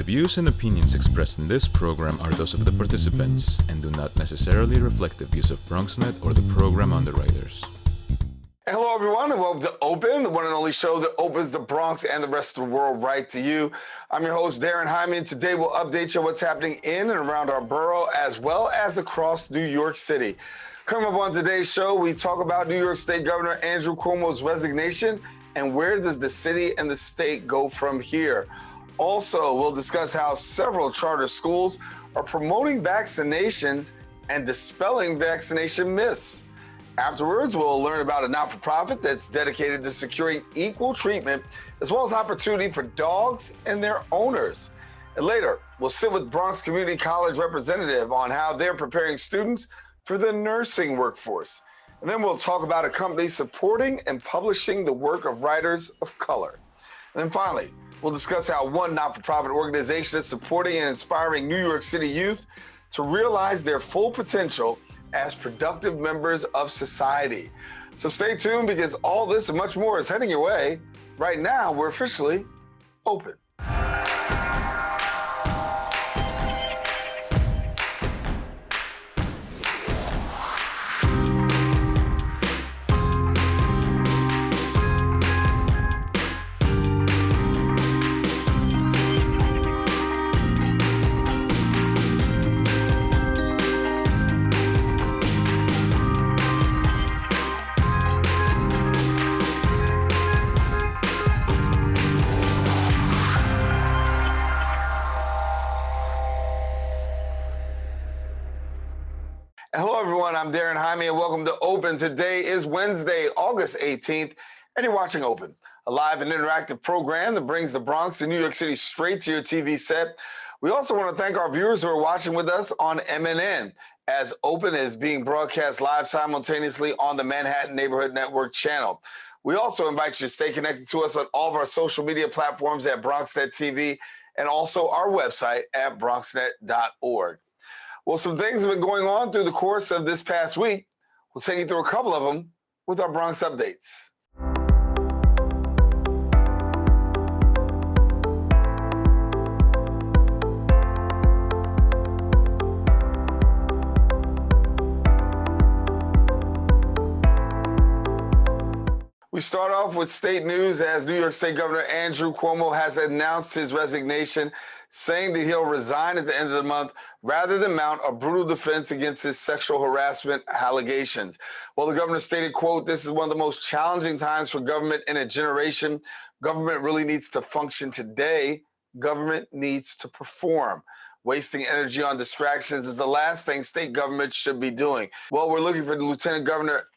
views and opinions expressed in this program are those of the participants and do not necessarily reflect the views of BronxNet or the program underwriters. Hello, everyone, and welcome to Open, the one and only show that opens the Bronx and the rest of the world right to you. I'm your host, Daren Jaime, and today we'll update you on what's happening in and around our borough, as well as across New York City. Coming up on today's show, we talk about New York State Governor Andrew Cuomo's resignation and where does the city and the state go from here. Also, we'll discuss how several charter schools are promoting vaccinations and dispelling vaccination myths. Afterwards, we'll learn about a not-for-profit that's dedicated to securing equal treatment as well as opportunity for dogs and their owners. And later, we'll sit with Bronx Community College representative on how they're preparing students for the nursing workforce. And then we'll talk about a company supporting and publishing the work of writers of color. And then finally, we'll discuss how one not-for-profit organization is supporting and inspiring New York City youth to realize their full potential as productive members of society. So stay tuned because all this and much more is heading your way. Right now, we're officially open. Hello, everyone. I'm Daren Jaime, and welcome to Open. Today is Wednesday, August 18th, and you're watching Open, a live and interactive program that brings the Bronx and New York City straight to your TV set. We also want to thank our viewers who are watching with us on MNN, as Open is being broadcast live simultaneously on the Manhattan Neighborhood Network channel. We also invite you to stay connected to us on all of our social media platforms at BronxNet TV and also our website at bronxnet.org. Well, some things have been going on through the course of this past week. We'll take you through a couple of them with our Bronx updates. We start off with state news as New York State Governor Andrew Cuomo has announced his resignation, saying that he'll resign at the end of the month rather than mount a brutal defense against his sexual harassment allegations. Well, the governor stated, quote, "This is one of the most challenging times for government in a generation. Government really needs to function today. Government needs to perform. Wasting energy on distractions is the last thing state government should be doing." Well, we're looking for the Lieutenant Governor,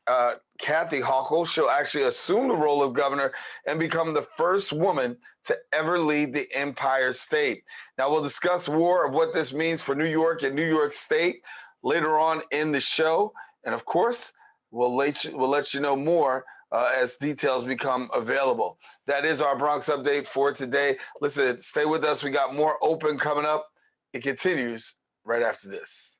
Kathy Hochul. She'll actually assume the role of governor and become the first woman to ever lead the Empire State. Now, we'll discuss more of what this means for New York and New York State later on in the show. And of course, we'll let you know more as details become available. That is our Bronx update for today. Listen, stay with us. We got more Open coming up. It continues right after this.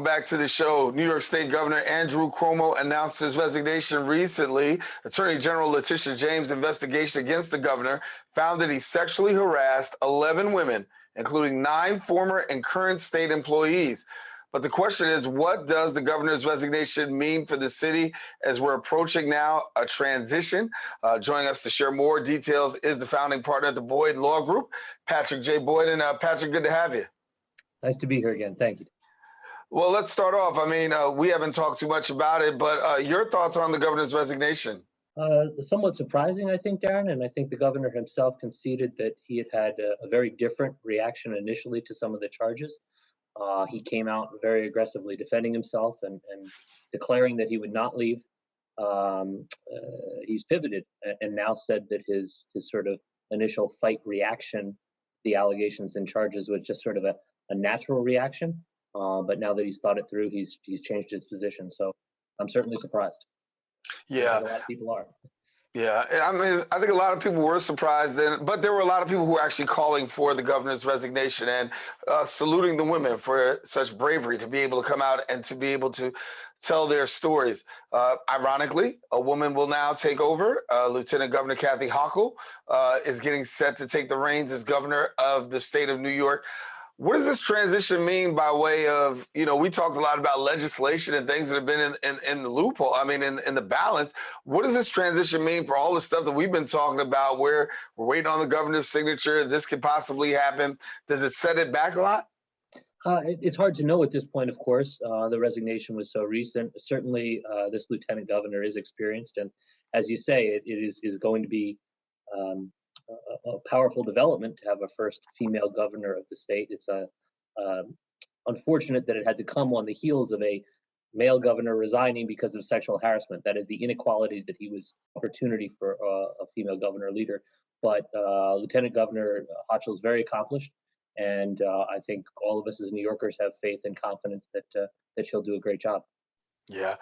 Back to the show. New York State Governor Andrew Cuomo announced his resignation recently. Attorney General Letitia James' investigation against the governor found that he sexually harassed 11 women, including 9 former and current state employees. But the question is, what does the governor's resignation mean for the city as we're approaching now a transition? Joining us to share more details is the founding partner at the Boyd Law Group, Patrick J. Boyd. And Patrick, good to have you. Nice to be here again. Thank you. Well, let's start off. I mean, we haven't talked too much about it, but your thoughts on the governor's resignation? Somewhat surprising, I think, Daren, and I think the governor himself conceded that he had a very different reaction initially to some of the charges. He came out very aggressively defending himself and declaring that he would not leave. He's pivoted and now said that his sort of initial fight reaction the allegations and charges was just sort of a natural reaction. But now that he's thought it through, he's changed his position. So I'm certainly surprised. I Yeah. think a lot of people are. Yeah, I mean, I think a lot of people were surprised, but there were a lot of people who were actually calling for the governor's resignation and saluting the women for such bravery to be able to come out and to be able to tell their stories. Ironically, a woman will now take over. Lieutenant Governor Kathy Hochul is getting set to take the reins as governor of the state of New York. What does this transition mean by way of, we talked a lot about legislation and things that have been in the loophole, in the balance. What does this transition mean for all the stuff that we've been talking about where we're waiting on the governor's signature, this could possibly happen? Does it set it back a lot? It's hard to know at this point, of course. The resignation was so recent. Certainly, this lieutenant governor is experienced. And as you say, it is going to be a powerful development to have a first female governor of the state. It's unfortunate that it had to come on the heels of a male governor resigning because of sexual harassment. That is the inequality that he was opportunity for a female governor leader. But Lieutenant Governor Hochul is very accomplished, and I think all of us as New Yorkers have faith and confidence that she'll do a great job. Yeah.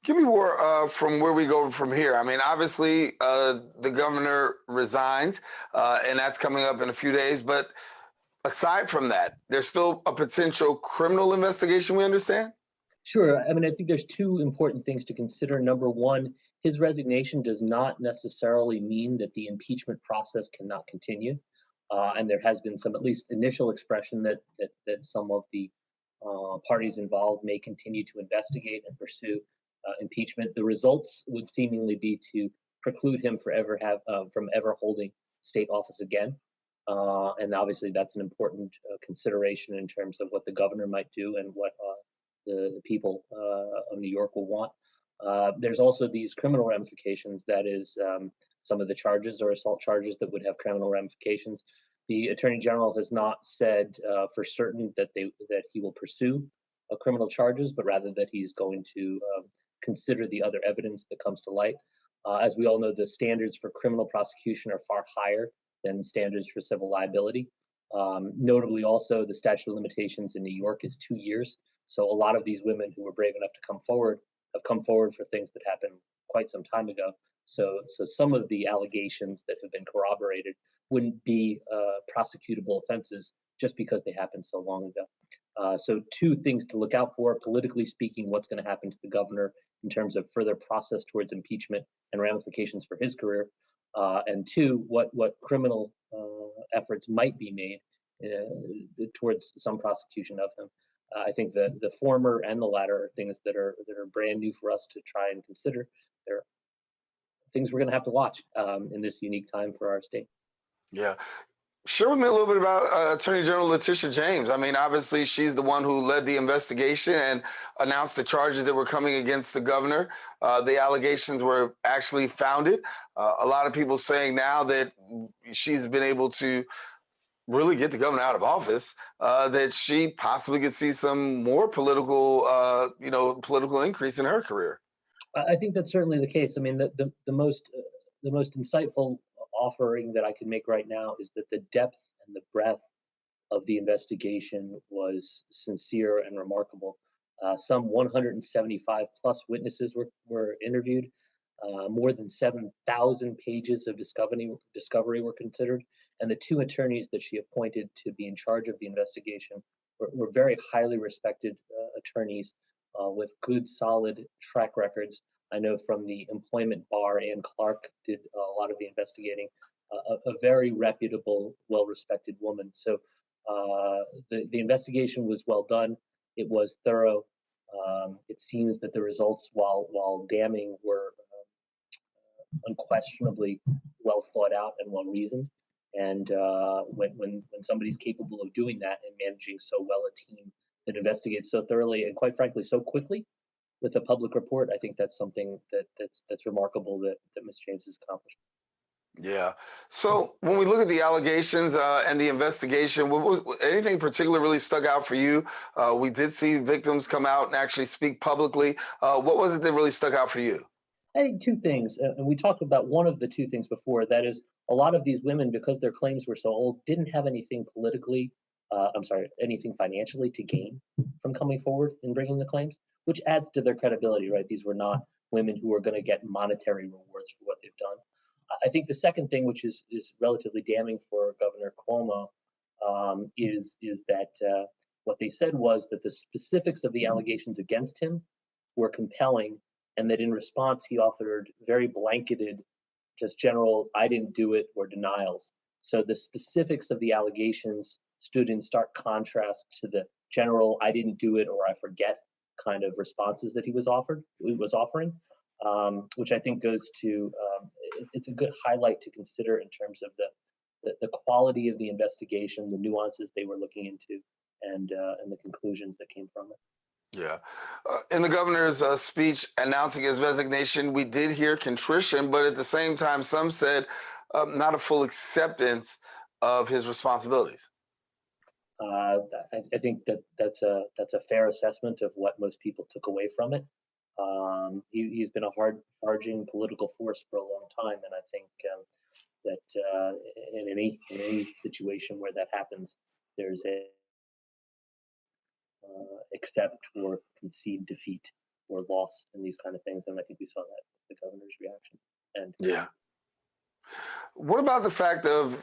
Give me more from where we go from here. I mean, obviously, the governor resigns, and that's coming up in a few days. But aside from that, there's still a potential criminal investigation, we understand? Sure. I mean, I think there's two important things to consider. Number one, his resignation does not necessarily mean that the impeachment process cannot continue. And there has been some, at least initial expression that some of the parties involved may continue to investigate and pursue impeachment. The results would seemingly be to preclude him from ever holding state office again. And obviously, that's an important consideration in terms of what the governor might do and what the people of New York will want. There's also these criminal ramifications. That is, some of the charges or assault charges that would have criminal ramifications. The Attorney General has not said for certain that he will pursue criminal charges, but rather that he's going to consider the other evidence that comes to light. As we all know, the standards for criminal prosecution are far higher than standards for civil liability. Notably, also, the statute of limitations in New York is 2 years. So a lot of these women who were brave enough to come forward have come forward for things that happened quite some time ago. So some of the allegations that have been corroborated wouldn't be prosecutable offenses just because they happened so long ago. So two things to look out for. Politically speaking, what's going to happen to the governor in terms of further process towards impeachment and ramifications for his career. And two, what criminal efforts might be made towards some prosecution of him. I think that the former and the latter are things that are brand new for us to try and consider. They're things we're going to have to watch in this unique time for our state. Yeah. Share with me a little bit about Attorney General Letitia James. I mean, obviously, she's the one who led the investigation and announced the charges that were coming against the governor. The allegations were actually founded. A lot of people saying now that she's been able to really get the governor out of office, that she possibly could see some more political increase in her career. I think that's certainly the case. I mean, the most insightful offering that I can make right now is that the depth and the breadth of the investigation was sincere and remarkable. Some 175 plus witnesses were interviewed. More than 7,000 pages of discovery were considered, and the two attorneys that she appointed to be in charge of the investigation were very highly respected attorneys with good, solid track records. I know from the employment bar, Ann Clark did a lot of the investigating, a very reputable, well-respected woman. So the investigation was well done. It was thorough. It seems that the results, while damning, were unquestionably well thought out and well reasoned. And when somebody's capable of doing that and managing so well a team that investigates so thoroughly and quite frankly so quickly with a public report, I think that's something that's remarkable that Ms. James has accomplished. Yeah. So when we look at the allegations and the investigation, anything particular really stuck out for you? We did see victims come out and actually speak publicly. What was it that really stuck out for you? I think two things, and we talked about one of the two things before. That is, a lot of these women, because their claims were so old, didn't have anything politically, anything financially to gain from coming forward and bringing the claims, which adds to their credibility, right? These were not women who were going to get monetary rewards for what they've done. I think the second thing, which is relatively damning for Governor Cuomo, is that what they said was that the specifics of the allegations against him were compelling, and that in response he offered very blanketed, just general "I didn't do it" or denials. So the specifics of the allegations stood in stark contrast to the general "I didn't do it" or "I forget" kind of responses that he was offering, which I think goes to it's a good highlight to consider in terms of the quality of the investigation, the nuances they were looking into, and the conclusions that came from it. Yeah. In the governor's speech announcing his resignation, we did hear contrition, but at the same time, some said not a full acceptance of his responsibilities. I think that's a fair assessment of what most people took away from it. He's been a hard-charging political force for a long time, and I think that in any situation where that happens, there's a accept or concede defeat or loss in these kind of things, and I think we saw that with the governor's reaction. And yeah, what about the fact of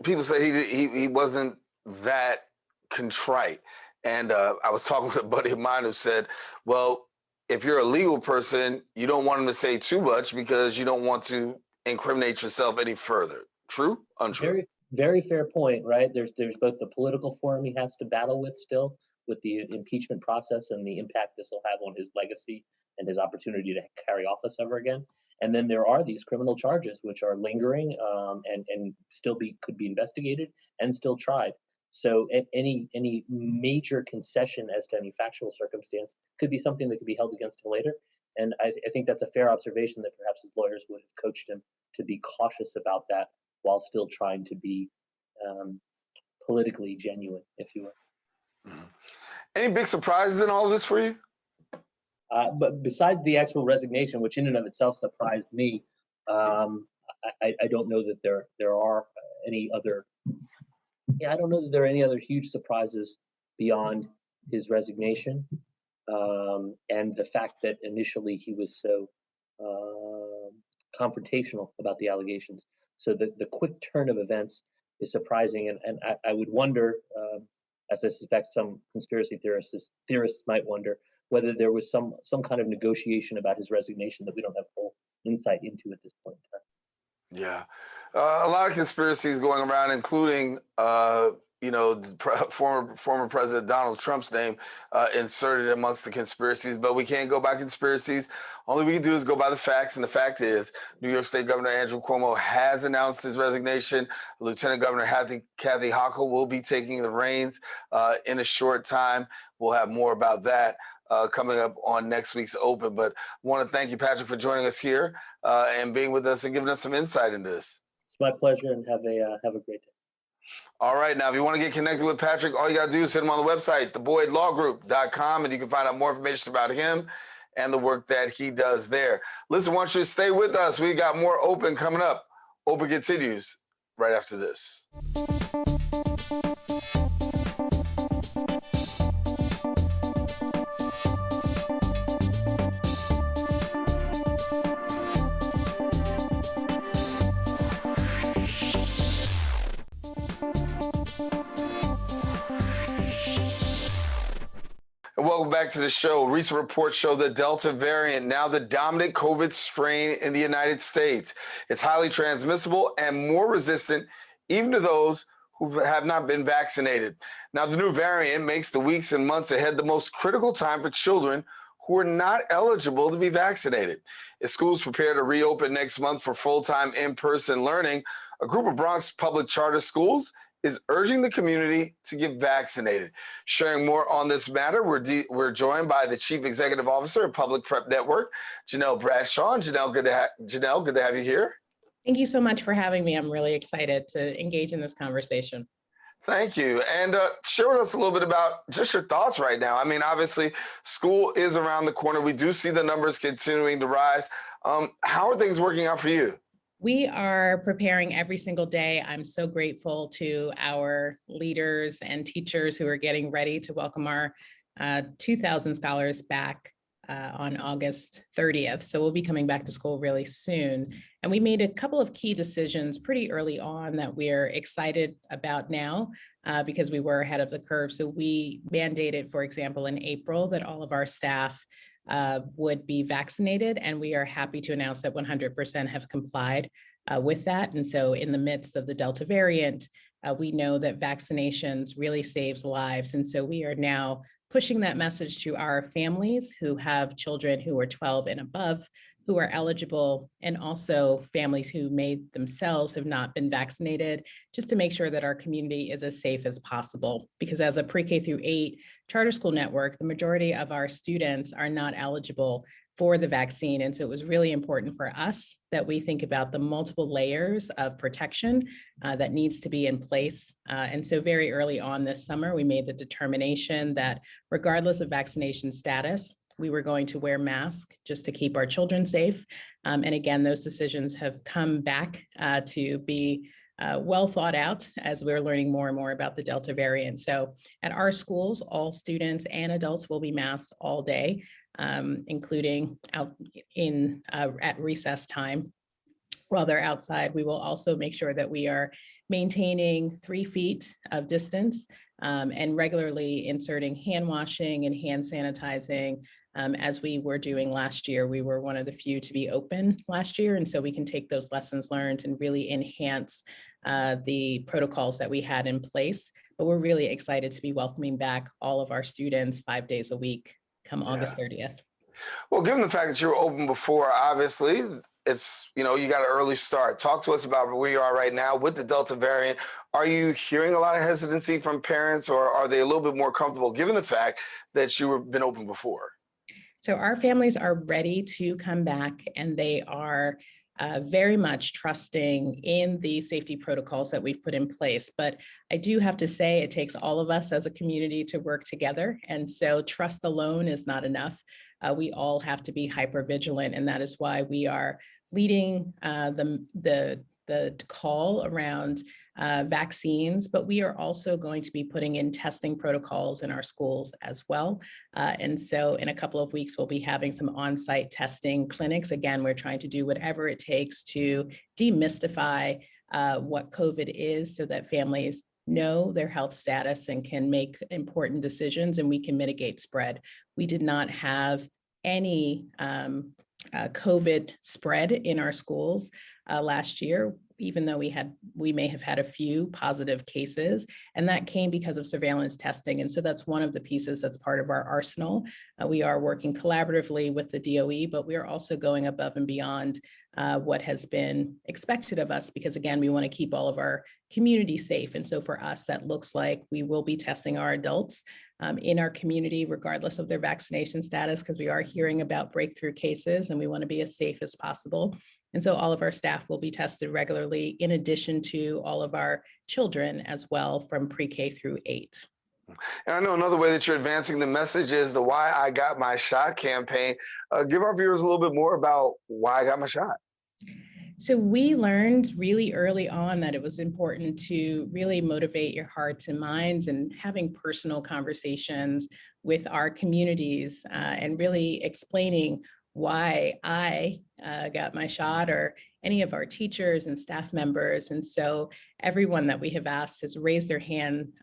people say he wasn't that contrite, and I was talking with a buddy of mine who said, well, if you're a legal person, you don't want him to say too much because you don't want to incriminate yourself any further. True? Untrue? Very, very fair point, right? There's both the political forum he has to battle with still, with the impeachment process and the impact this will have on his legacy and his opportunity to carry office ever again. And then there are these criminal charges which are lingering and still could be investigated and still tried. So any major concession as to any factual circumstance could be something that could be held against him later. And I think that's a fair observation that perhaps his lawyers would have coached him to be cautious about that while still trying to be politically genuine, if you will. Mm-hmm. Any big surprises in all of this for you? But besides the actual resignation, which in and of itself surprised me, I don't know that there are any other. Yeah, I don't know that there are any other huge surprises beyond his resignation, and the fact that initially he was so confrontational about the allegations. So the quick turn of events is surprising, and I would wonder, as I suspect some conspiracy theorists might wonder, whether there was some kind of negotiation about his resignation that we don't have full insight into at this point in time. Yeah, a lot of conspiracies going around, including former President Donald Trump's name inserted amongst the conspiracies. But we can't go by conspiracies. Only we can do is go by the facts. And the fact is, New York State Governor Andrew Cuomo has announced his resignation. Lieutenant Governor Kathy Hochul will be taking the reins in a short time. We'll have more about that coming up on next week's Open. But I want to thank you, Patrick, for joining us here and being with us and giving us some insight into this. It's my pleasure, and have a great day. All right. Now, if you want to get connected with Patrick, all you got to do is hit him on the website, theboydlawgroup.com, and you can find out more information about him and the work that he does there. Listen, I want you to stay with us. We got more Open coming up. Open continues right after this. Welcome back to the show. Recent reports show the Delta variant, now the dominant COVID strain in the United States. It's highly transmissible and more resistant even to those who have not been vaccinated. Now, the new variant makes the weeks and months ahead the most critical time for children who are not eligible to be vaccinated. As schools prepare to reopen next month for full-time in-person learning, a group of Bronx public charter schools is urging the community to get vaccinated. Sharing more on this matter, we're joined by the Chief Executive Officer of Public Prep Network, Janelle Bradshaw. And Janelle, good to have you here. Thank you so much for having me. I'm really excited to engage in this conversation. Thank you. And share with us a little bit about just your thoughts right now. I mean, obviously, school is around the corner. We do see the numbers continuing to rise. How are things working out for you? We are preparing every single day. I'm so grateful to our leaders and teachers who are getting ready to welcome our 2,000 scholars back on August 30th. So we'll be coming back to school really soon. And we made a couple of key decisions pretty early on that we're excited about now because we were ahead of the curve. So we mandated, for example, in April that all of our staff would be vaccinated, and we are happy to announce that 100% have complied with that. And so in the midst of the Delta variant, we know that vaccinations really saves lives. And so we are now pushing that message to our families who have children who are 12 and above, who are eligible, and also families who may themselves have not been vaccinated, just to make sure that our community is as safe as possible. Because as a pre-K through 8 charter school network, the majority of our students are not eligible for the vaccine. And so it was really important for us that we think about the multiple layers of protection that needs to be in place. And so very early on this summer, we made the determination that regardless of vaccination status, we were going to wear masks just to keep our children safe. And again, those decisions have come back to be well thought out as we're learning more and more about the Delta variant. So at our schools, all students and adults will be masked all day, including out in at recess time. While they're outside, we will also make sure that we are maintaining 3 feet of distance and regularly inserting hand washing and hand sanitizing. As we were doing last year, we were one of the few to be open last year. And so we can take those lessons learned and really enhance the protocols that we had in place. But we're really excited to be welcoming back all of our students 5 days a week come August 30th. Well, given the fact that you were open before, obviously, it's, you got an early start. Talk to us about where you are right now with the Delta variant. Are you hearing a lot of hesitancy from parents, or are they a little bit more comfortable given the fact that you've been open before? So our families are ready to come back, and they are very much trusting in the safety protocols that we've put in place. But I do have to say it takes all of us as a community to work together. And so trust alone is not enough. We all have to be hyper vigilant, and that is why we are leading the call around vaccines, but we are also going to be putting in testing protocols in our schools as well. And so in a couple of weeks, we'll be having some on-site testing clinics. Again, we're trying to do whatever it takes to demystify what COVID is so that families know their health status and can make important decisions, and we can mitigate spread. We did not have any COVID spread in our schools last year, even though we may have had a few positive cases, and that came because of surveillance testing. And so that's one of the pieces that's part of our arsenal. We are working collaboratively with the DOE, but we are also going above and beyond what has been expected of us, because again, we want to keep all of our community safe. And so for us, that looks like we will be testing our adults in our community, regardless of their vaccination status, because we are hearing about breakthrough cases and we want to be as safe as possible. And so all of our staff will be tested regularly, in addition to all of our children as well, from pre-K through 8. And I know another way that you're advancing the message is the Why I Got My Shot campaign. Give our viewers a little bit more about why I got my shot. So we learned really early on that it was important to really motivate your hearts and minds, and having personal conversations with our communities and really explaining why I got my shot, or any of our teachers and staff members. And so everyone that we have asked has raised their hand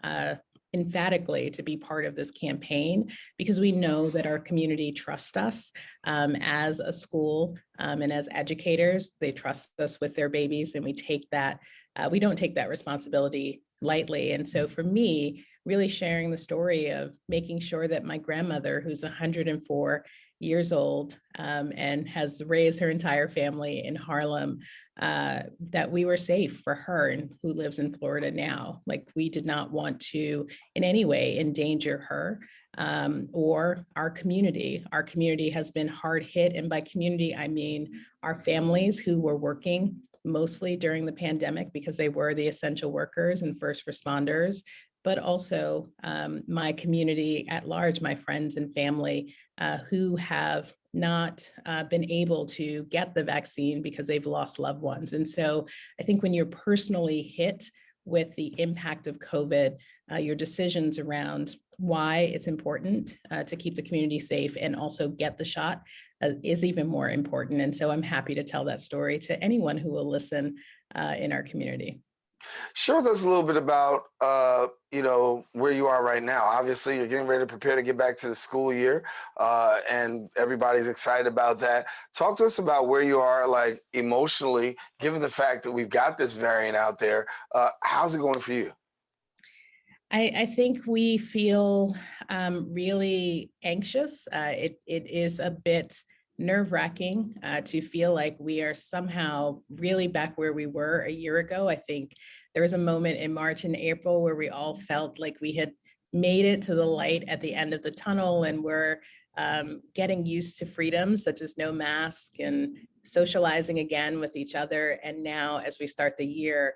emphatically to be part of this campaign, because we know that our community trusts us as a school and as educators. They trust us with their babies, and we don't take that responsibility lightly. And so for me, really sharing the story of making sure that my grandmother, who's 104 years old and has raised her entire family in Harlem, that we were safe for her, and who lives in Florida now. Like, we did not want to in any way endanger her or our community. Our community has been hard hit. And by community, I mean our families who were working mostly during the pandemic, because they were the essential workers and first responders, but also my community at large, my friends and family who have not been able to get the vaccine because they've lost loved ones. And so I think when you're personally hit with the impact of COVID, your decisions around why it's important to keep the community safe and also get the shot is even more important. And so I'm happy to tell that story to anyone who will listen in our community. Share with us a little bit about, where you are right now. Obviously, you're getting ready to prepare to get back to the school year, and everybody's excited about that. Talk to us about where you are, like, emotionally, given the fact that we've got this variant out there. How's it going for you? I think we feel really anxious. It is a bit nerve-wracking to feel like we are somehow really back where we were a year ago. I think there was a moment in March and April where we all felt like we had made it to the light at the end of the tunnel, and we're getting used to freedoms such as no mask and socializing again with each other. And now, as we start the year,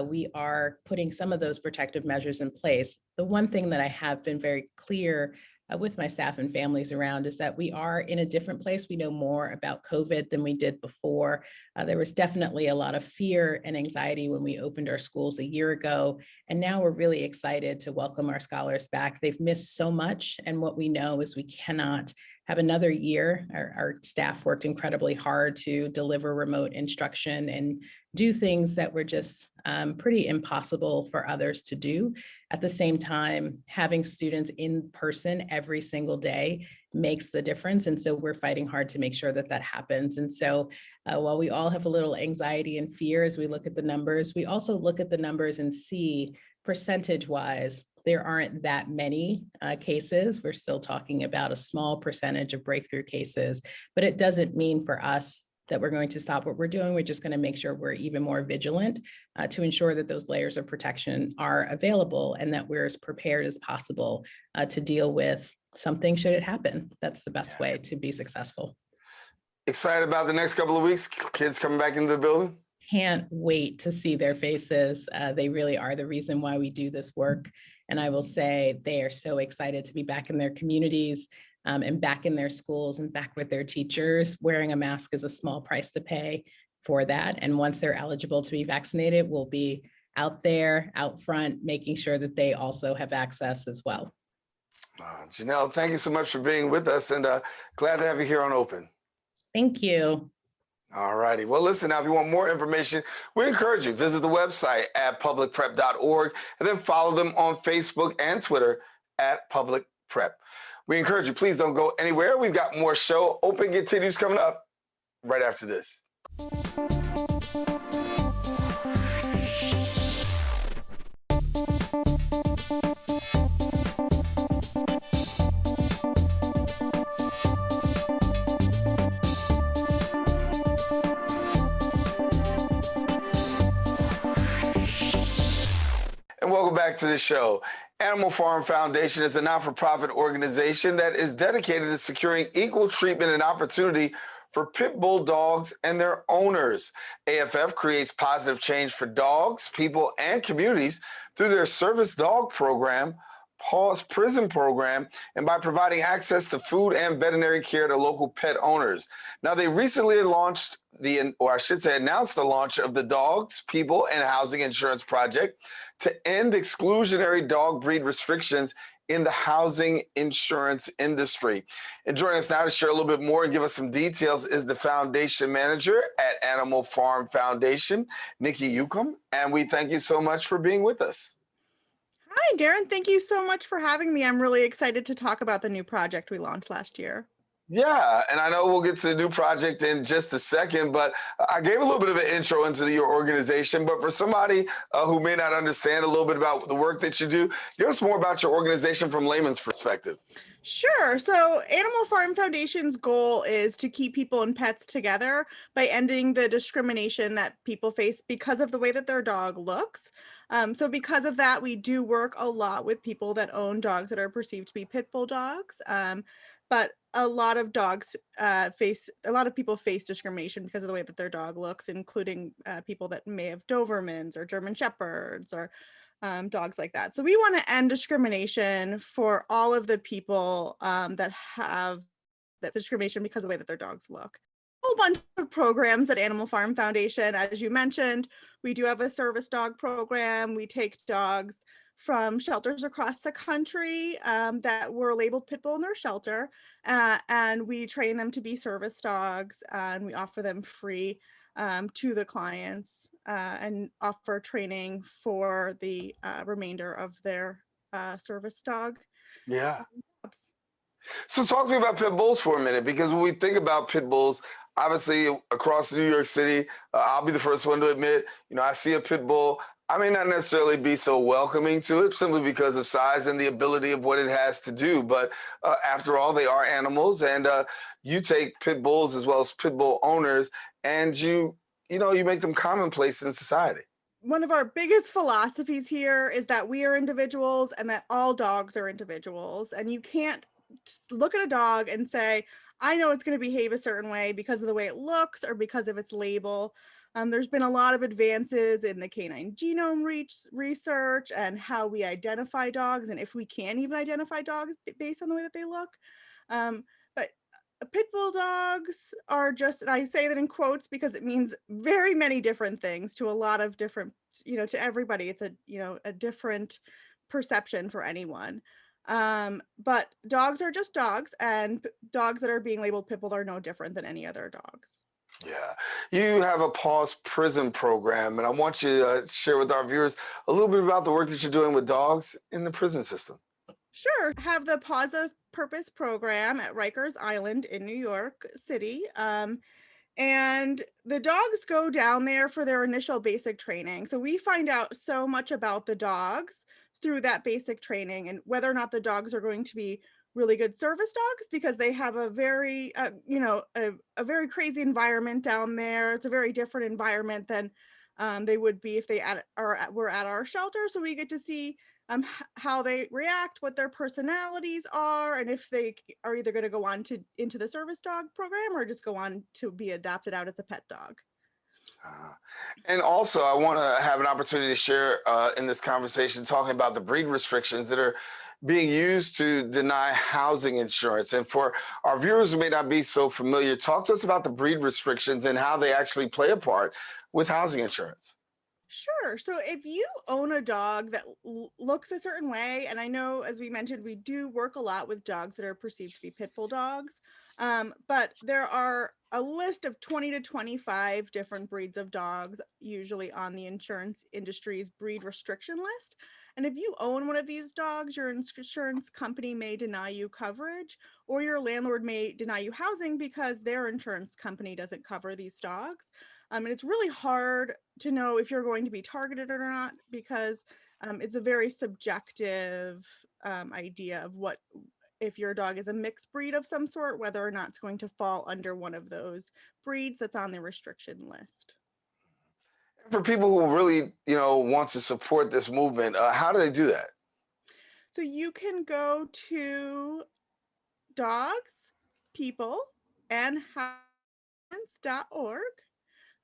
we are putting some of those protective measures in place. The one thing that I have been very clear with my staff and families around is that we are in a different place. We know more about COVID than we did before. There was definitely a lot of fear and anxiety when we opened our schools a year ago. And now we're really excited to welcome our scholars back. They've missed so much. And what we know is we cannot have another year. Our staff worked incredibly hard to deliver remote instruction and do things that were just pretty impossible for others to do. At the same time, having students in person every single day makes the difference. And so we're fighting hard to make sure that that happens. And so while we all have a little anxiety and fear as we look at the numbers, we also look at the numbers and see percentage-wise, there aren't that many cases. We're still talking about a small percentage of breakthrough cases, but it doesn't mean for us that we're going to stop what we're doing. We're just going to make sure we're even more vigilant to ensure that those layers of protection are available and that we're as prepared as possible to deal with something should it happen. That's the best way to be successful. Excited about the next couple of weeks? Kids coming back into the building? Can't wait to see their faces. They really are the reason why we do this work. And I will say they are so excited to be back in their communities and back in their schools and back with their teachers. Wearing a mask is a small price to pay for that. And once they're eligible to be vaccinated, we'll be out there, out front, making sure that they also have access as well. Janelle, thank you so much for being with us, and glad to have you here on Open. Thank you. All righty. Well, listen, now, if you want more information, we encourage you, visit the website at publicprep.org and then follow them on Facebook and Twitter at Public Prep. We encourage you, please don't go anywhere. We've got more show. Open continues coming up right after this. And welcome back to the show. Animal Farm Foundation is a not-for-profit organization that is dedicated to securing equal treatment and opportunity for pit bull dogs and their owners. AFF creates positive change for dogs, people, and communities through their service dog program, Paws prison program, and by providing access to food and veterinary care to local pet owners. Now, they recently announced the launch of the Dogs, People, and Housing Insurance Project to end exclusionary dog breed restrictions in the housing insurance industry. And joining us now to share a little bit more and give us some details is the foundation manager at Animal Farm Foundation, Nikki Juchem. And we thank you so much for being with us. Hi, Daren. Thank you so much for having me. I'm really excited to talk about the new project we launched last year. Yeah, and I know we'll get to the new project in just a second, but I gave a little bit of an intro into your organization. But for somebody who may not understand a little bit about the work that you do, give us more about your organization from layman's perspective. Sure. So Animal Farm Foundation's goal is to keep people and pets together by ending the discrimination that people face because of the way that their dog looks. So because of that, we do work a lot with people that own dogs that are perceived to be pit bull dogs. But a lot of people face discrimination because of the way that their dog looks, including people that may have Dobermans or German Shepherds or dogs like that. So we want to end discrimination for all of the people that have that discrimination because of the way that their dogs look. A whole bunch of programs at Animal Farm Foundation. As you mentioned, we do have a service dog program. We take dogs from shelters across the country that were labeled pit bull in their shelter, and we train them to be service dogs, and we offer them free to the clients and offer training for the remainder of their service dog. Yeah. So talk to me about pit bulls for a minute, because when we think about pit bulls, obviously across New York City, I'll be the first one to admit, I see a pit bull. I may not necessarily be so welcoming to it simply because of size and the ability of what it has to do. But after all, they are animals, and you take pit bulls as well as pit bull owners, and you make them commonplace in society. One of our biggest philosophies here is that we are individuals and that all dogs are individuals. And you can't just look at a dog and say, I know it's going to behave a certain way because of the way it looks or because of its label. There's been a lot of advances in the canine genome research and how we identify dogs, and if we can even identify dogs based on the way that they look. But pit bull dogs are just, and I say that in quotes because it means very many different things to a lot of different, to everybody. It's a different perception for anyone. But dogs are just dogs, and dogs that are being labeled pit bull are no different than any other dogs. Yeah. You have a Paws prison program, and I want you to share with our viewers a little bit about the work that you're doing with dogs in the prison system. Sure. I have the Paws of Purpose program at Rikers Island in New York City. And the dogs go down there for their initial basic training. So we find out so much about the dogs through that basic training, and whether or not the dogs are going to be really good service dogs because they have a very, a very crazy environment down there. It's a very different environment than they would be if they were at our shelter. So we get to see how they react, what their personalities are, and if they are either going to go on into the service dog program or just go on to be adopted out as a pet dog. And also, I want to have an opportunity to share in this conversation talking about the breed restrictions that are being used to deny housing insurance. And for our viewers who may not be so familiar, talk to us about the breed restrictions and how they actually play a part with housing insurance. Sure. So if you own a dog that looks a certain way, and I know, as we mentioned, we do work a lot with dogs that are perceived to be pit bull dogs, but there are a list of 20 to 25 different breeds of dogs usually on the insurance industry's breed restriction list. And if you own one of these dogs, your insurance company may deny you coverage, or your landlord may deny you housing because their insurance company doesn't cover these dogs. And it's really hard to know if you're going to be targeted or not, because it's a very subjective idea of what, if your dog is a mixed breed of some sort, whether or not it's going to fall under one of those breeds that's on the restriction list. For people who really, want to support this movement, how do they do that? So you can go to dogs, people, and house.org.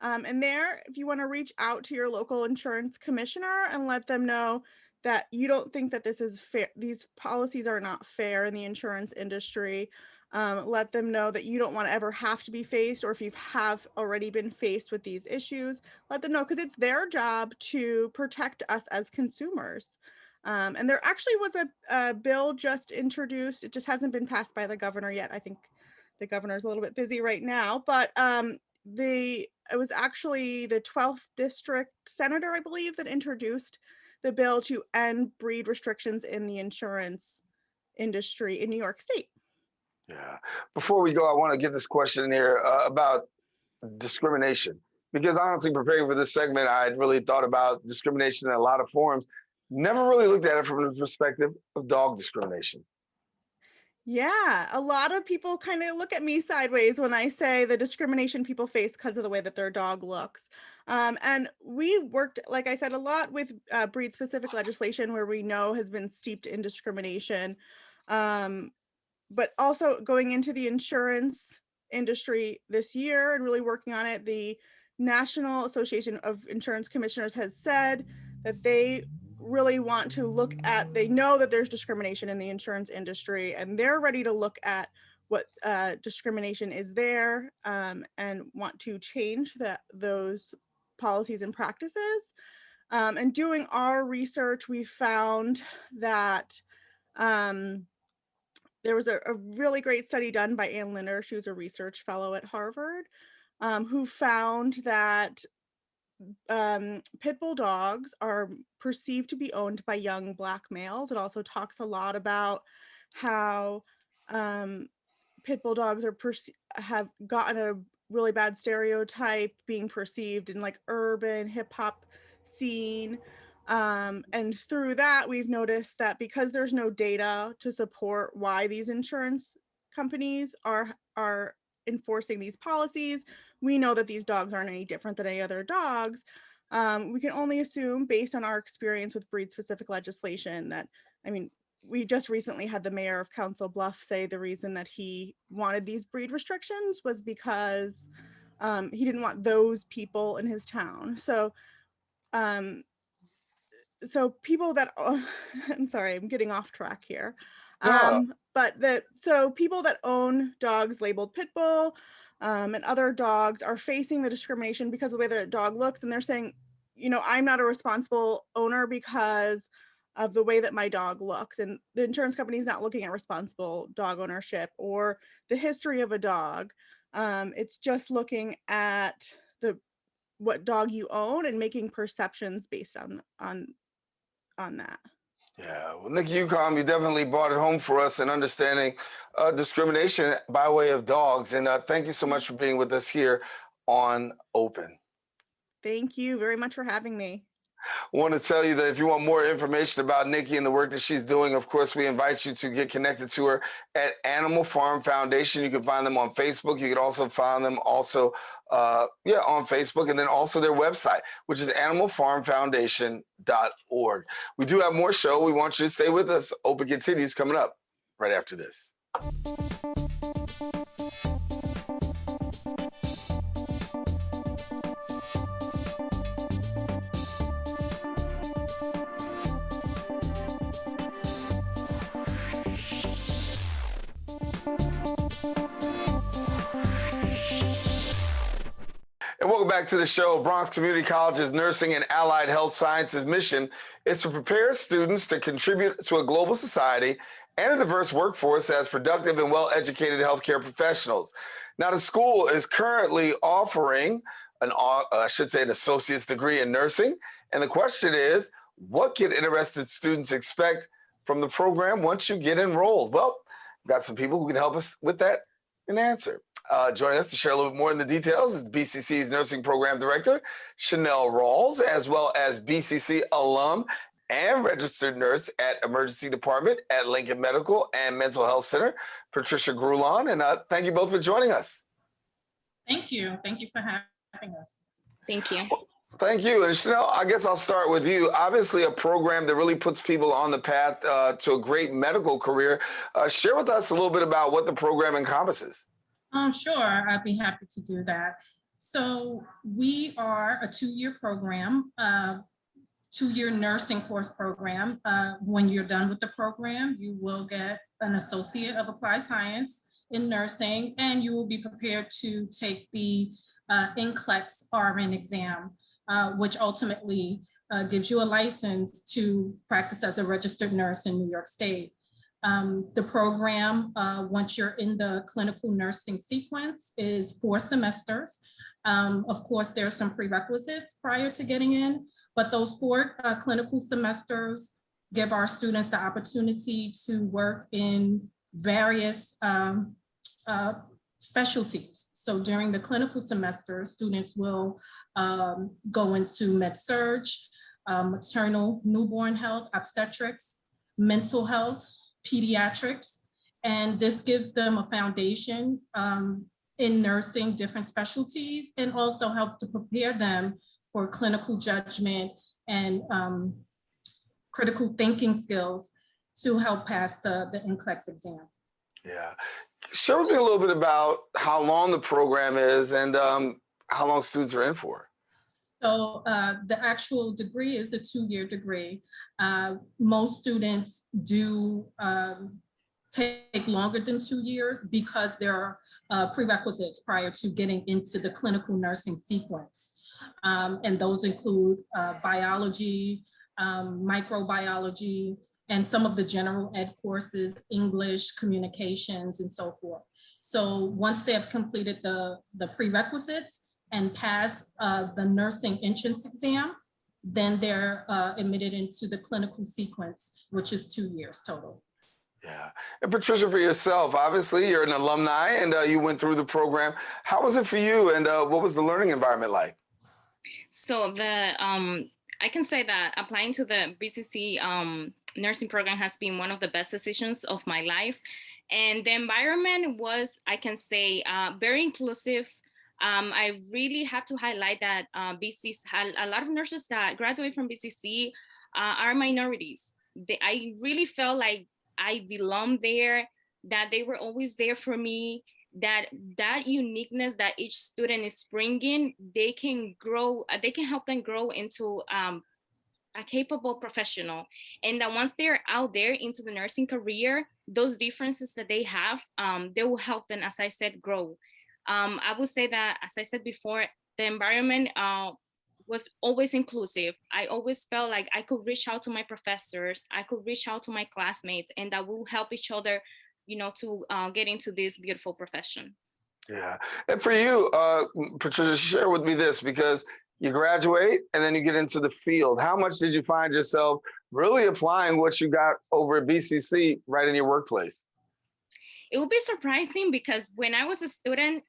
And there, if you want to reach out to your local insurance commissioner and let them know that you don't think that this is fair, these policies are not fair in the insurance industry, let them know that you don't want to ever have to be faced, or if you have already been faced with these issues, let them know, because it's their job to protect us as consumers. And there actually was a bill just introduced. It just hasn't been passed by the governor yet. I think the governor's a little bit busy right now, but it was actually the 12th district senator, I believe, that introduced the bill to end breed restrictions in the insurance industry in New York State. Yeah. Before we go, I want to get this question in here about discrimination, because honestly, preparing for this segment, I had really thought about discrimination in a lot of forms, never really looked at it from the perspective of dog discrimination. Yeah, a lot of people kind of look at me sideways when I say the discrimination people face because of the way that their dog looks. And we worked, like I said, a lot with breed-specific legislation where we know has been steeped in discrimination, but also going into the insurance industry this year and really working on it. The National Association of Insurance Commissioners has said that they really want to look at, they know that there's discrimination in the insurance industry, and they're ready to look at what discrimination is there, and want to change those policies and practices. And doing our research, we found that there was a really great study done by Ann Linner. She was a research fellow at Harvard, who found that pit bull dogs are perceived to be owned by young Black males. It also talks a lot about how pit bull dogs have gotten a really bad stereotype, being perceived in like urban hip hop scene. And through that, we've noticed that because there's no data to support why these insurance companies are enforcing these policies, we know that these dogs aren't any different than any other dogs. We can only assume, based on our experience with breed-specific legislation, that, I mean, we just recently had the mayor of Council Bluffs say the reason that he wanted these breed restrictions was because he didn't want those people in his town. So people that, I'm sorry, I'm getting off track here. So people that own dogs labeled pit bull and other dogs are facing the discrimination because of the way their dog looks, and they're saying, you know, I'm not a responsible owner because of the way that my dog looks. And the insurance company is not looking at responsible dog ownership or the history of a dog. It's just looking at what dog you own and making perceptions based on that. Yeah, well, Nikki, you definitely brought it home for us in understanding discrimination by way of dogs. And thank you so much for being with us here on Open. Thank you very much for having me. I want to tell you that if you want more information about Nikki and the work that she's doing, of course, we invite you to get connected to her at Animal Farm Foundation. You can find them on Facebook. You can also find them on Facebook, and then also their website, which is animalfarmfoundation.org. We do have more show. We want you to stay with us. Open continues coming up right after this. And welcome back to the show. Bronx Community College's Nursing and Allied Health Sciences mission is to prepare students to contribute to a global society and a diverse workforce as productive and well-educated healthcare professionals. Now, the school is currently offering an associate's degree in nursing. And the question is, what can interested students expect from the program once you get enrolled? Well, we've got some people who can help us with that and answer. Joining us to share a little bit more in the details is BCC's Nursing Program Director, Shanell Rawls, as well as BCC alum and registered nurse at Emergency Department at Lincoln Medical and Mental Health Center, Patricia Grullon. And thank you both for joining us. Thank you. Thank you for having us. Thank you. Thank you. And Shanell, I guess I'll start with you. Obviously, a program that really puts people on the path to a great medical career. Share with us a little bit about what the program encompasses. Sure, I'd be happy to do that. So we are a 2-year program, 2-year nursing course program. When you're done with the program, you will get an Associate of Applied Science in Nursing, and you will be prepared to take the NCLEX RN exam, which ultimately gives you a license to practice as a registered nurse in New York State. The program, once you're in the clinical nursing sequence, is 4 semesters. Of course, there are some prerequisites prior to getting in, but those 4 clinical semesters give our students the opportunity to work in various specialties. So during the clinical semester, students will go into med-surg, maternal newborn health, obstetrics, mental health, pediatrics, and this gives them a foundation in nursing different specialties, and also helps to prepare them for clinical judgment and critical thinking skills to help pass the NCLEX exam. Yeah. Share with me a little bit about how long the program is and how long students are in for. So the actual degree is a 2-year degree. Most students do take longer than 2 years because there are prerequisites prior to getting into the clinical nursing sequence. And those include biology, microbiology, and some of the general ed courses, English, communications, and so forth. So once they have completed the prerequisites and pass the nursing entrance exam, then they're admitted into the clinical sequence, which is 2 years total. Yeah. And Patricia, for yourself, obviously you're an alumni and you went through the program. How was it for you, and what was the learning environment like? So I can say that applying to the BCC nursing program has been one of the best decisions of my life. And the environment was, I can say, very inclusive. I really have to highlight that BCC, a lot of nurses that graduate from BCC are minorities. I really felt like I belong there, that they were always there for me, that uniqueness that each student is bringing, they can help them grow into a capable professional. And that once they're out there into the nursing career, those differences that they have, they will help them, as I said, grow. I would say that, as I said before, the environment was always inclusive. I always felt like I could reach out to my professors, I could reach out to my classmates, and that will help each other, to get into this beautiful profession. Yeah. And for you, Patricia, share with me this, because you graduate and then you get into the field. How much did you find yourself really applying what you got over at BCC right in your workplace? It would be surprising because when I was a student,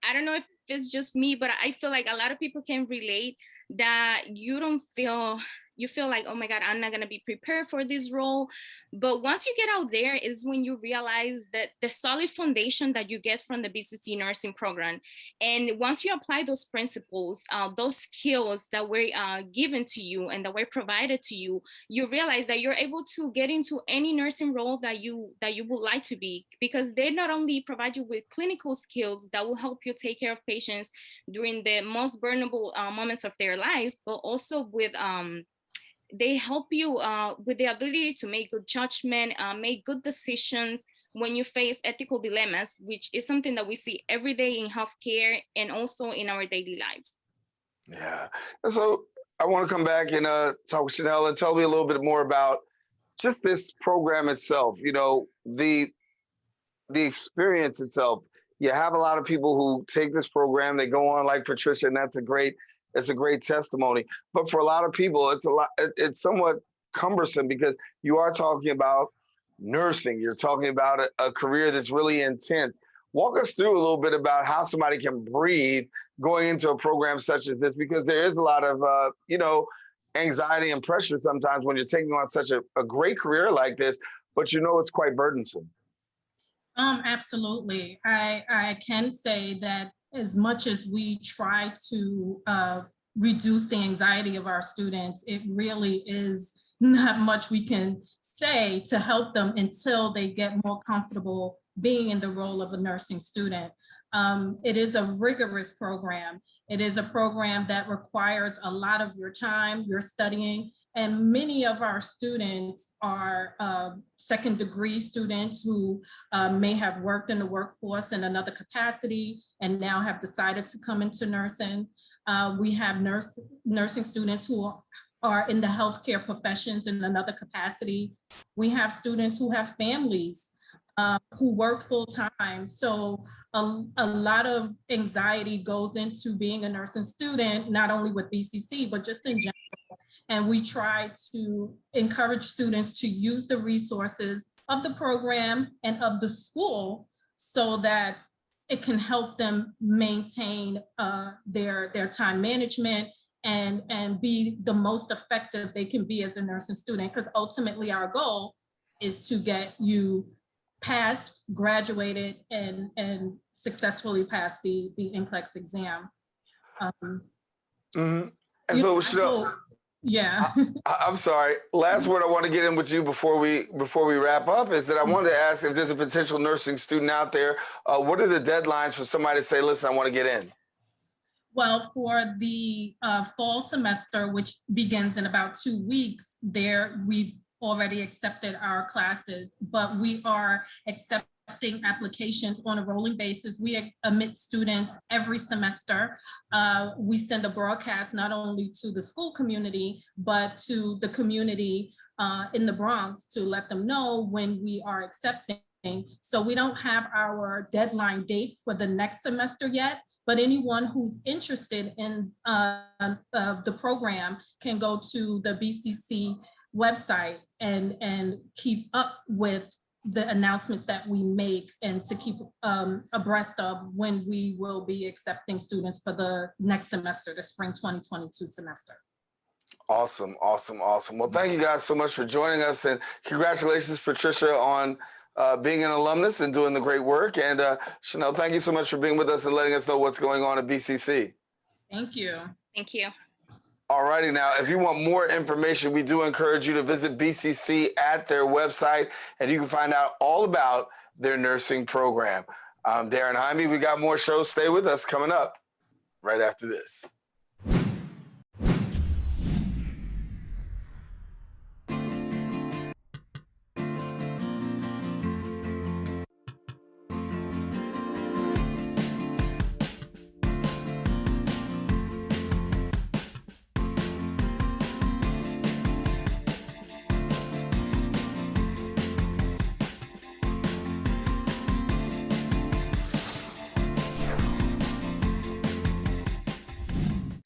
I don't know if it's just me, but I feel like a lot of people can relate that you feel like, oh my God, I'm not gonna be prepared for this role. But once you get out there is when you realize that the solid foundation that you get from the BCC nursing program. And once you apply those principles, those skills that were given to you and that were provided to you, you realize that you're able to get into any nursing role that you would like to be, because they not only provide you with clinical skills that will help you take care of patients during the most vulnerable moments of their lives, but also with they help you with the ability to make good judgment, make good decisions when you face ethical dilemmas, which is something that we see every day in healthcare and also in our daily lives. Yeah. And so I want to come back and talk with Shanell and tell me a little bit more about just this program itself, the experience itself. You have a lot of people who take this program, they go on like Patricia, and it's a great testimony. But for a lot of people, it's somewhat cumbersome because you are talking about nursing. You're talking about a career that's really intense. Walk us through a little bit about how somebody can breathe going into a program such as this, because there is a lot of, anxiety and pressure sometimes when you're taking on such a great career like this, but it's quite burdensome. Absolutely. I can say that as much as we try to reduce the anxiety of our students, it really is not much we can say to help them until they get more comfortable being in the role of a nursing student. It is a rigorous program. It is a program that requires a lot of your time, your studying, and many of our students are second degree students who may have worked in the workforce in another capacity and now have decided to come into nursing. We have nursing students who are in the healthcare professions in another capacity. We have students who have families who work full time. So a lot of anxiety goes into being a nursing student, not only with BCC, but just in general. And we try to encourage students to use the resources of the program and of the school so that it can help them maintain their time management and be the most effective they can be as a nursing student. Because ultimately our goal is to get you passed, graduated, and successfully passed the NCLEX exam. And so, yeah. I'm sorry. Last word I want to get in with you before we wrap up is that I wanted to ask if there's a potential nursing student out there, what are the deadlines for somebody to say, listen, I want to get in? Well, for the fall semester, which begins in about 2 weeks, we already accepted our classes, but we are accepting applications on a rolling basis. We admit students every semester. We send a broadcast not only to the school community, but to the community in the Bronx to let them know when we are accepting. So we don't have our deadline date for the next semester yet, but anyone who's interested in the program can go to the BCC website and keep up with the announcements that we make and to keep abreast of when we will be accepting students for the next semester, the spring 2022 semester. Awesome, awesome, awesome. Well, thank you guys so much for joining us, and congratulations, Patricia, on being an alumnus and doing the great work. And Shanell, thank you so much for being with us and letting us know what's going on at BCC. Thank you. Thank you. All righty, now, if you want more information, we do encourage you to visit BCC at their website, and you can find out all about their nursing program. I'm Daren Jaime. We got more shows. Stay with us coming up right after this.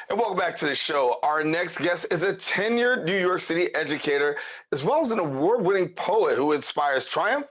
And welcome back to the show. Our next guest is a tenured New York City educator, as well as an award-winning poet who inspires triumph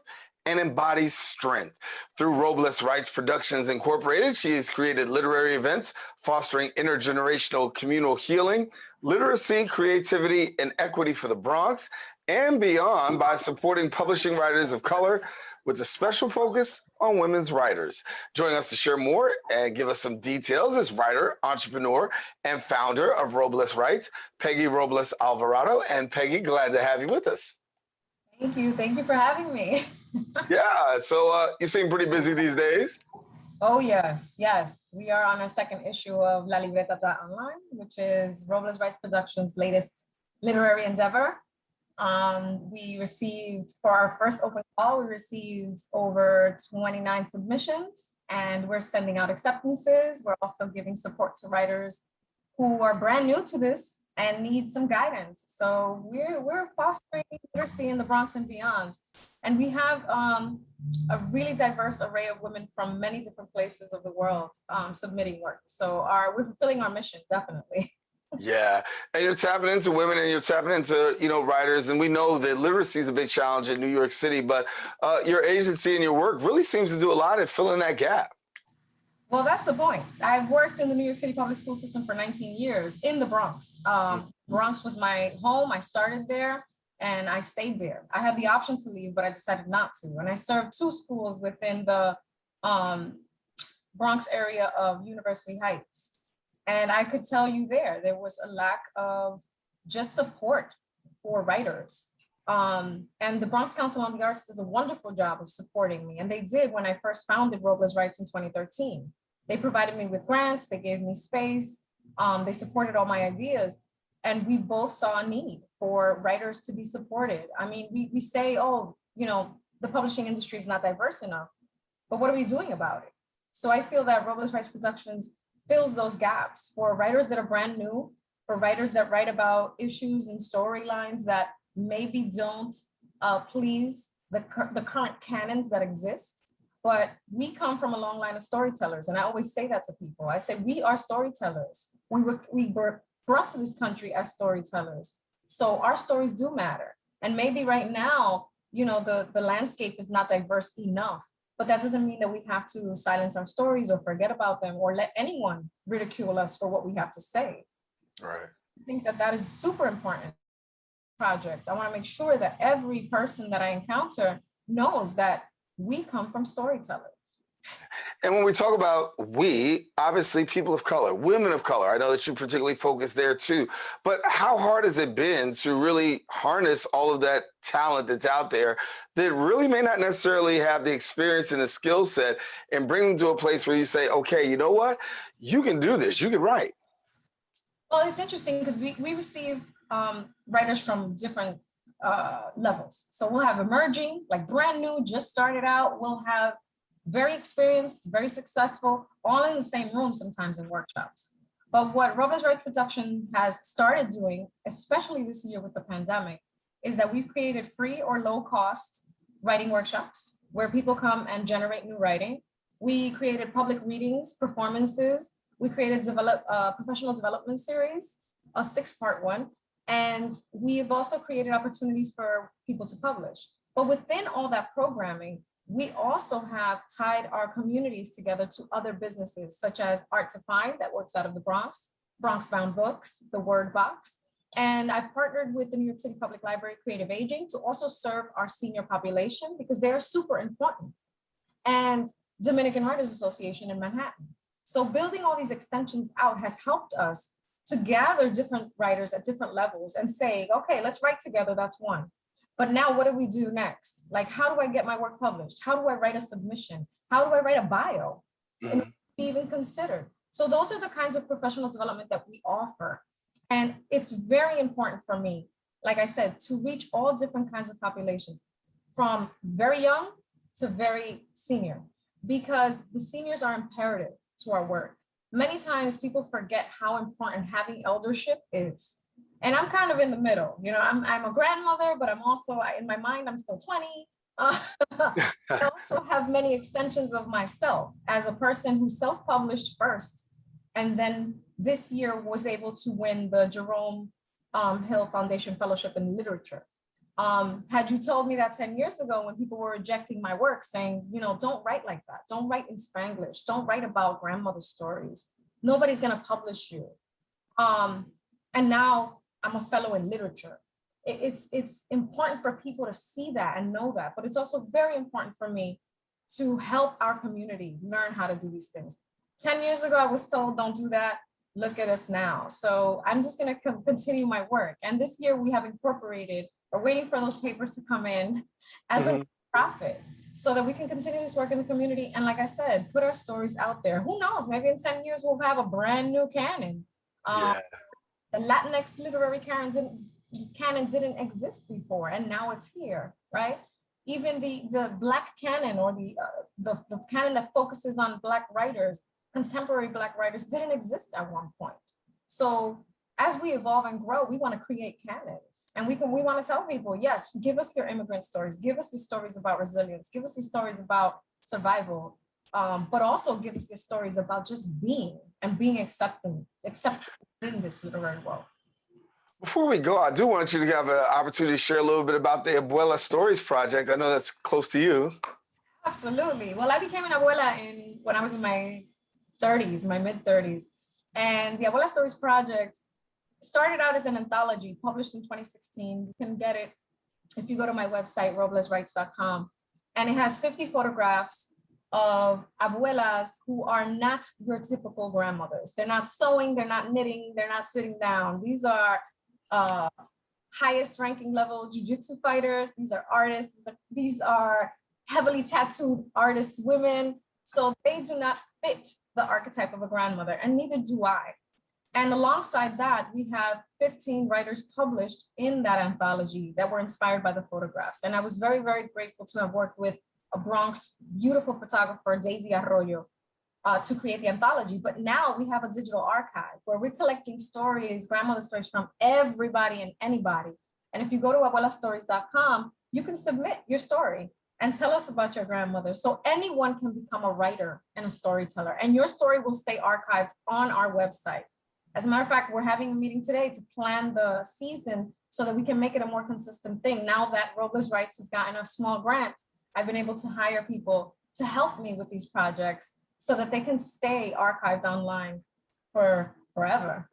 and embodies strength. Through RoblesWrites Productions Incorporated, she has created literary events fostering intergenerational communal healing, literacy, creativity, and equity for the Bronx and beyond by supporting publishing writers of color with a special focus on women's writers. Joining us to share more and give us some details is writer, entrepreneur, and founder of RoblesWrites, Peggy Robles Alvarado. And Peggy, glad to have you with us. Thank you. Thank you for having me. Yeah, so you seem pretty busy these days. Oh, yes. Yes. We are on our second issue of La Libreta Online, which is RoblesWrites Productions' latest literary endeavor. We received, for our first open call, we received over 29 submissions, and we're sending out acceptances. We're also giving support to writers who are brand new to this and need some guidance. So we're fostering literacy in the Bronx and beyond. And we have a really diverse array of women from many different places of the world submitting work. So we're fulfilling our mission, definitely. Yeah, and you're tapping into women and you're tapping into, writers. And we know that literacy is a big challenge in New York City, but your agency and your work really seems to do a lot at filling that gap. Well, that's the point. I've worked in the New York City public school system for 19 years in the Bronx. Bronx was my home. I started there and I stayed there. I had the option to leave, but I decided not to. And I served 2 schools within the Bronx area of University Heights. And I could tell you there was a lack of just support for writers. And the Bronx Council on the Arts does a wonderful job of supporting me. And they did when I first founded RoblesWrites in 2013. They provided me with grants, they gave me space, they supported all my ideas. And we both saw a need for writers to be supported. I mean, we say, oh, the publishing industry is not diverse enough, but what are we doing about it? So I feel that RoblesWrites Productions fills those gaps for writers that are brand new, for writers that write about issues and storylines that maybe don't please the current canons that exist. But we come from a long line of storytellers. And I always say that to people. I say, we are storytellers. We were brought to this country as storytellers. So our stories do matter. And maybe right now, the landscape is not diverse enough. But that doesn't mean that we have to silence our stories or forget about them or let anyone ridicule us for what we have to say. Right. So I think that is super important project. I want to make sure that every person that I encounter knows that we come from storytellers. And when we talk about we, obviously people of color, women of color, I know that you particularly focus there too, but how hard has it been to really harness all of that talent that's out there that really may not necessarily have the experience and the skill set and bring them to a place where you say, okay, you know what? You can do this, you can write. Well, it's interesting because we receive writers from different levels. So we'll have emerging, like brand new, just started out. We'll have very experienced, very successful, all in the same room sometimes in workshops. But what RoblesWrites production has started doing, especially this year with the pandemic, is that we've created free or low cost writing workshops where people come and generate new writing. We created public readings, performances. We created professional development series, a 6-part one. And we've also created opportunities for people to publish. But within all that programming, we also have tied our communities together to other businesses, such as Art to Find, that works out of the Bronx, Bronx Bound Books, The Word Box. And I've partnered with the New York City Public Library Creative Aging to also serve our senior population because they are super important. And Dominican Writers Association in Manhattan. So building all these extensions out has helped us to gather different writers at different levels and say, okay, let's write together, that's one. But now what do we do next? Like, how do I get my work published? How do I write a submission? How do I write a bio? And be even considered. So those are the kinds of professional development that we offer. And it's very important for me, like I said, to reach all different kinds of populations, from very young to very senior, because the seniors are imperative to our work. Many times people forget how important having eldership is. And I'm kind of in the middle, you know, I'm a grandmother, but I'm also, in my mind, I'm still 20. I also have many extensions of myself as a person who self-published first, and then this year was able to win the Jerome Hill Foundation Fellowship in Literature. Had you told me that 10 years ago when people were rejecting my work saying, you know, don't write like that, don't write in Spanglish, don't write about grandmother stories, nobody's gonna publish you. And now I'm a fellow in literature. It's important for people to see that and know that, but it's also very important for me to help our community learn how to do these things. 10 years ago, I was told, don't do that. Look at us now. So I'm just gonna continue my work. And this year we have incorporated, we're waiting for those papers to come in as a profit so that we can continue this work in the community. And like I said, put our stories out there. Who knows, maybe in 10 years we'll have a brand new canon. The Latinx literary canon didn't exist before, and now it's here, right? Even the Black canon, or the canon that focuses on Black writers, contemporary Black writers, didn't exist at one point. So as we evolve and grow, we want to create canons, and we want to tell people, yes, give us your immigrant stories, give us your stories about resilience, give us your stories about survival, but also give us your stories about just being and being accepted in this literary world. Before we go, I do want you to have an opportunity to share a little bit about the Abuela Stories Project. I know that's close to you. Absolutely. Well, I became an abuela when I was in my 30s, my mid-30s. And the Abuela Stories Project started out as an anthology published in 2016. You can get it if you go to my website, RoblesWrites.com. And it has 50 photographs of abuelas who are not your typical grandmothers. They're not sewing, they're not knitting, they're not sitting down. These are highest ranking level jiu-jitsu fighters. These are artists. These are heavily tattooed artist women. So they do not fit the archetype of a grandmother, and neither do I. And alongside that, we have 15 writers published in that anthology that were inspired by the photographs. And I was very, very grateful to have worked with a Bronx beautiful photographer, Daisy Arroyo, to create the anthology. But now we have a digital archive where we're collecting stories, grandmother stories from everybody and anybody. And if you go to abuelastories.com, you can submit your story and tell us about your grandmother. So anyone can become a writer and a storyteller, and your story will stay archived on our website. As a matter of fact, we're having a meeting today to plan the season so that we can make it a more consistent thing. Now that RoblesWrites has gotten a small grant, I've been able to hire people to help me with these projects so that they can stay archived online for forever.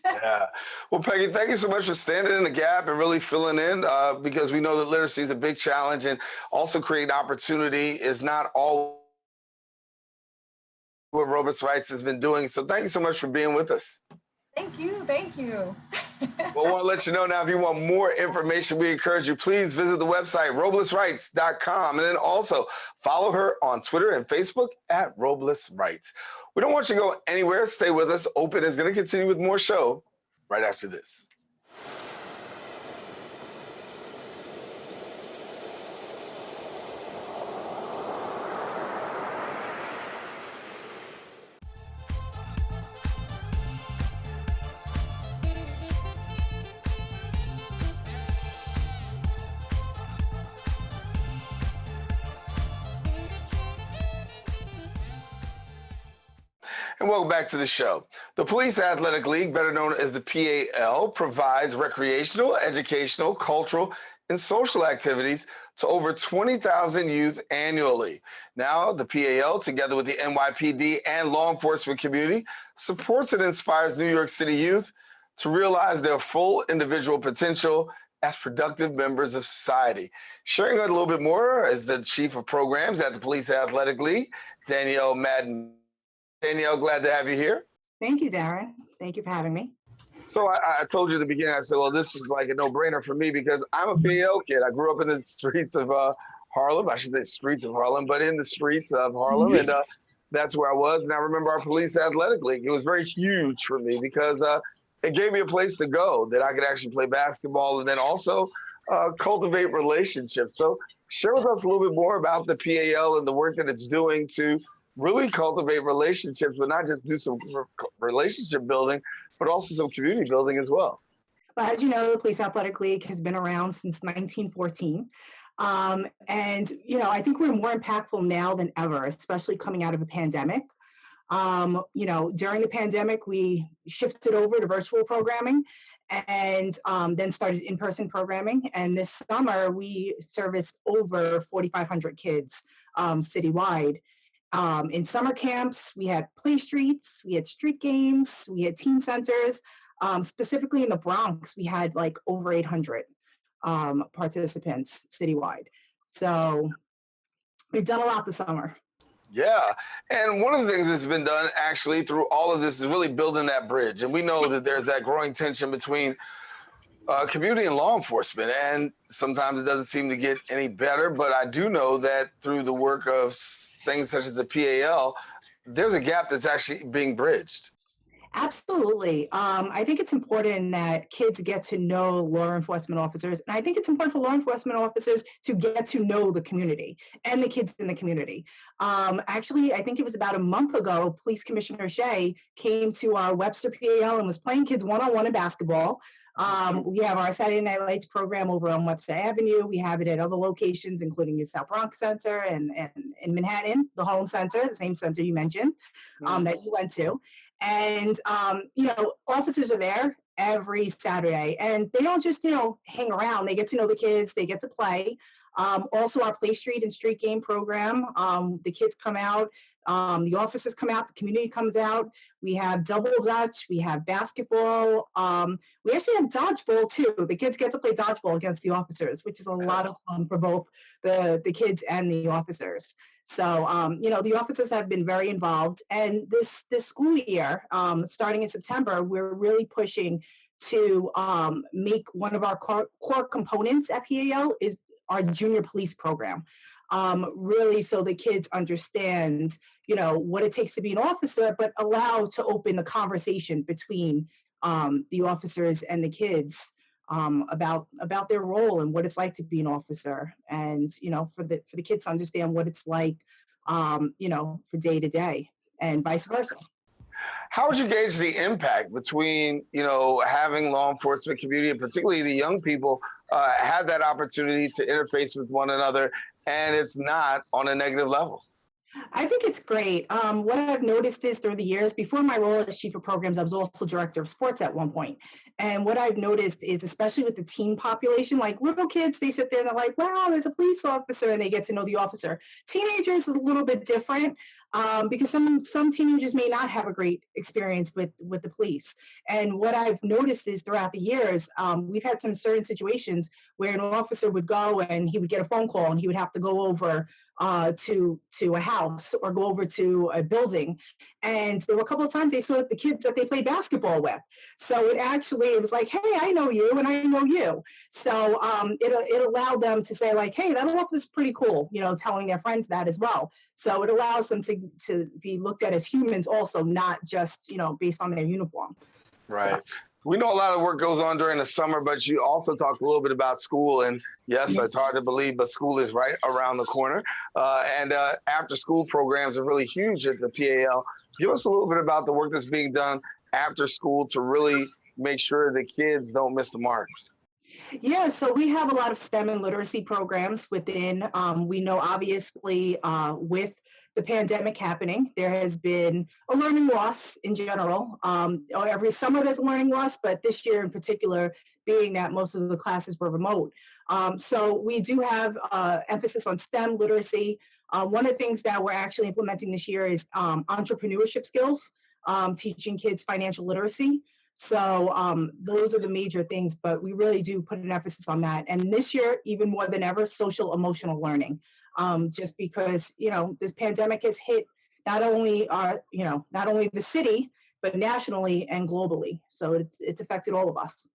Yeah. Well, Peggy, thank you so much for standing in the gap and really filling in, because we know that literacy is a big challenge, and also creating opportunity is not all what RoblesWrites has been doing. So thank you so much for being with us. Thank you. Thank you. Well, I want to let you know now, if you want more information, we encourage you, please visit the website, RoblesWrites.com, and then also follow her on Twitter and Facebook at RoblesWrites. We don't want you to go anywhere. Stay with us. Open is going to continue with more show right after this. And welcome back to the show. The Police Athletic League, better known as the PAL, provides recreational, educational, cultural, and social activities to over 20,000 youth annually. Now, the PAL, together with the NYPD and law enforcement community, supports and inspires New York City youth to realize their full individual potential as productive members of society. Sharing a little bit more is the Chief of Programs at the Police Athletic League, Danielle Madden. Danielle, glad to have you here. Thank you, Daren. Thank you for having me. So I told you at the beginning, I said, well, this is like a no-brainer for me because I'm a PAL kid. I grew up in the streets of Harlem. I should say streets of Harlem, but in the streets of Harlem. And that's where I was. And I remember our Police Athletic League. It was very huge for me because it gave me a place to go that I could actually play basketball and then also cultivate relationships. So share with us a little bit more about the PAL and the work that it's doing to really cultivate relationships, but not just do some relationship building, but also some community building as well. Well, as you know, the Police Athletic League has been around since 1914. And, you know, I think we're more impactful now than ever, especially coming out of a pandemic. You know, during the pandemic, we shifted over to virtual programming and then started in-person programming. And this summer, we serviced over 4,500 kids citywide. In summer camps, we had play streets, we had street games, we had teen centers. Specifically in the Bronx, we had like over 800 participants citywide. So we've done a lot this summer. Yeah, and one of the things that's been done actually through all of this is really building that bridge. And we know that there's that growing tension between community and law enforcement, and sometimes it doesn't seem to get any better, but I do know that through the work of things such as the PAL, there's a gap that's actually being bridged. Absolutely. I think it's important that kids get to know law enforcement officers. And I think it's important for law enforcement officers to get to know the community and the kids in the community. Actually, I think it was about a month ago, Police Commissioner Shea came to our Webster PAL and was playing kids one-on-one in basketball. We have our Saturday Night Lights program over on Webster Avenue. We have it at other locations, including the South Bronx Center and in Manhattan, the Harlem Center, the same center you mentioned, that you went to. And, you know, officers are there every Saturday and they don't just, you know, hang around. They get to know the kids, they get to play. Also our Play Street and Street Game program, the kids come out, the officers come out, the community comes out. We have double dutch, we have basketball. We actually have dodgeball too. The kids get to play dodgeball against the officers, which is a lot of fun for both the kids and the officers. So, you know, the officers have been very involved. And this school year, starting in September, we're really pushing to make one of our core components at PAL is our junior police program. Really so the kids understand, you know, what it takes to be an officer, but allow to open the conversation between the officers and the kids about their role and what it's like to be an officer, and you know, for the kids to understand what it's like, you know, for day to day, and vice versa. How would you gauge the impact between, you know, having law enforcement community, and particularly the young people, have that opportunity to interface with one another, and it's not on a negative level? I think it's great. What I've noticed is through the years, before my role as chief of programs, I was also director of sports at one point. And what I've noticed is, especially with the teen population, like little kids, they sit there and they're like, wow, there's a police officer, and they get to know the officer. Teenagers is a little bit different because some teenagers may not have a great experience with the police. And what I've noticed is throughout the years, we've had some certain situations where an officer would go and he would get a phone call and he would have to go over to a house or go over to a building. And there were a couple of times they saw the kids that they played basketball with. So it was like, hey, I know you and I know you. So it allowed them to say like, hey, that officer's pretty cool, you know, telling their friends that as well. So it allows them to be looked at as humans also, not just, you know, based on their uniform. Right. So. We know a lot of work goes on during the summer, but you also talked a little bit about school. And yes, it's hard to believe, but school is right around the corner. And after school programs are really huge at the PAL. Give us a little bit about the work that's being done after school to really make sure the kids don't miss the mark. Yeah, so we have a lot of STEM and literacy programs within. We know obviously with the pandemic happening, there has been a learning loss in general. Every summer there's a learning loss, but this year in particular, being that most of the classes were remote. So we do have emphasis on STEM literacy. One of the things that we're actually implementing this year is entrepreneurship skills, teaching kids financial literacy. So those are the major things, but we really do put an emphasis on that. And this year, even more than ever, social emotional learning, just because, this pandemic has hit not only the city, but nationally and globally. So it's affected all of us.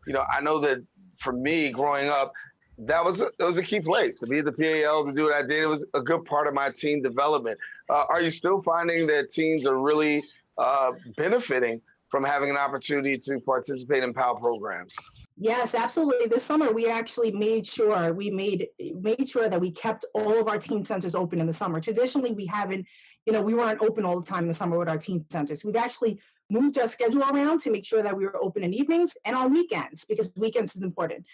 I know that for me growing up, it was a key place to be at the PAL, to do what I did. It was a good part of my teen development. Are you still finding that teens are really benefiting from having an opportunity to participate in PAL programs? Yes, absolutely. This summer, we actually made sure that we kept all of our teen centers open in the summer. Traditionally, we weren't open all the time in the summer with our teen centers. We've actually moved our schedule around to make sure that we were open in evenings and on weekends, because weekends is important,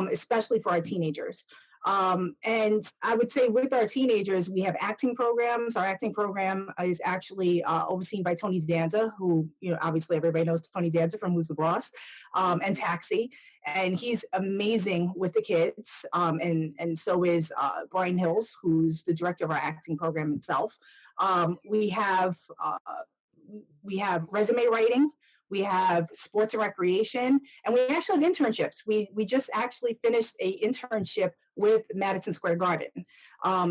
especially for our teenagers. And I would say with our teenagers, we have acting programs. Our acting program is actually overseen by Tony Danza, who, obviously everybody knows Tony Danza from Who's the Boss, and Taxi. And he's amazing with the kids. And so is Brian Hills, who's the director of our acting program itself. We have resume writing. We have sports and recreation, and we actually have internships. We just actually finished an internship with Madison Square Garden.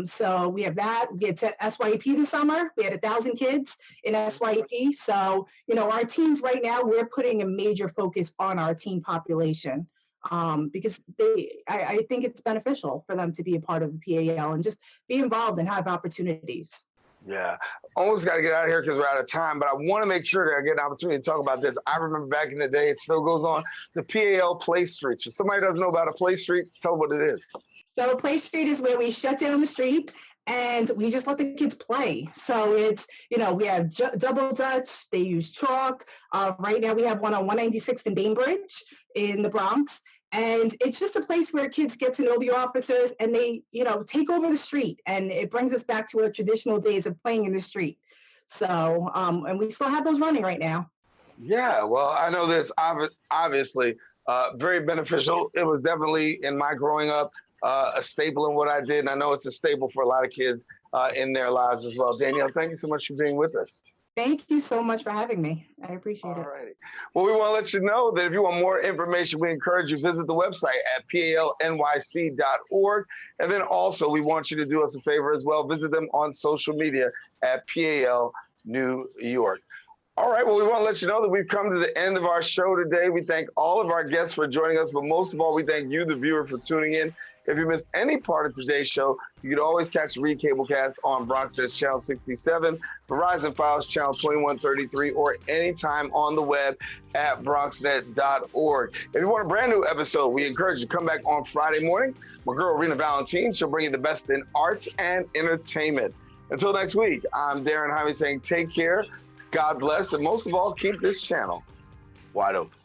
So we have that. We had SYEP this summer. We had 1,000 kids in SYEP. So, our teams right now, we're putting a major focus on our teen population because I think it's beneficial for them to be a part of the PAL and just be involved and have opportunities. Yeah, almost got to get out of here because we're out of time, but I want to make sure that I get an opportunity to talk about this. I remember back in the day, it still goes on, the PAL Play Streets. If somebody doesn't know about a Play Street, tell them what it is. So Play Street is where we shut down the street and we just let the kids play. So it's, we have double dutch, they use chalk. Right now we have one on 196th and Bainbridge in the Bronx. And it's just a place where kids get to know the officers and they, take over the street. And it brings us back to our traditional days of playing in the street. So, and we still have those running right now. Yeah, well, I know this obviously very beneficial. It was definitely, in my growing up, a staple in what I did. And I know it's a staple for a lot of kids in their lives as well. Danielle, thank you so much for being with us. Thank you so much for having me. I appreciate it. All righty. Well, we want to let you know that if you want more information, we encourage you to visit the website at palnyc.org. And then also, we want you to do us a favor as well. Visit them on social media at PAL New York. All right. Well, we want to let you know that we've come to the end of our show today. We thank all of our guests for joining us, but most of all, we thank you, the viewer, for tuning in. If you missed any part of today's show, you can always catch the Recablecast on BronxNet's Channel 67, Verizon Files Channel 2133, or anytime on the web at bronxnet.org. If you want a brand new episode, we encourage you to come back on Friday morning. My girl, Rena Valentine, she'll bring you the best in arts and entertainment. Until next week, I'm Daren Jaime saying take care, God bless, and most of all, keep this channel wide open.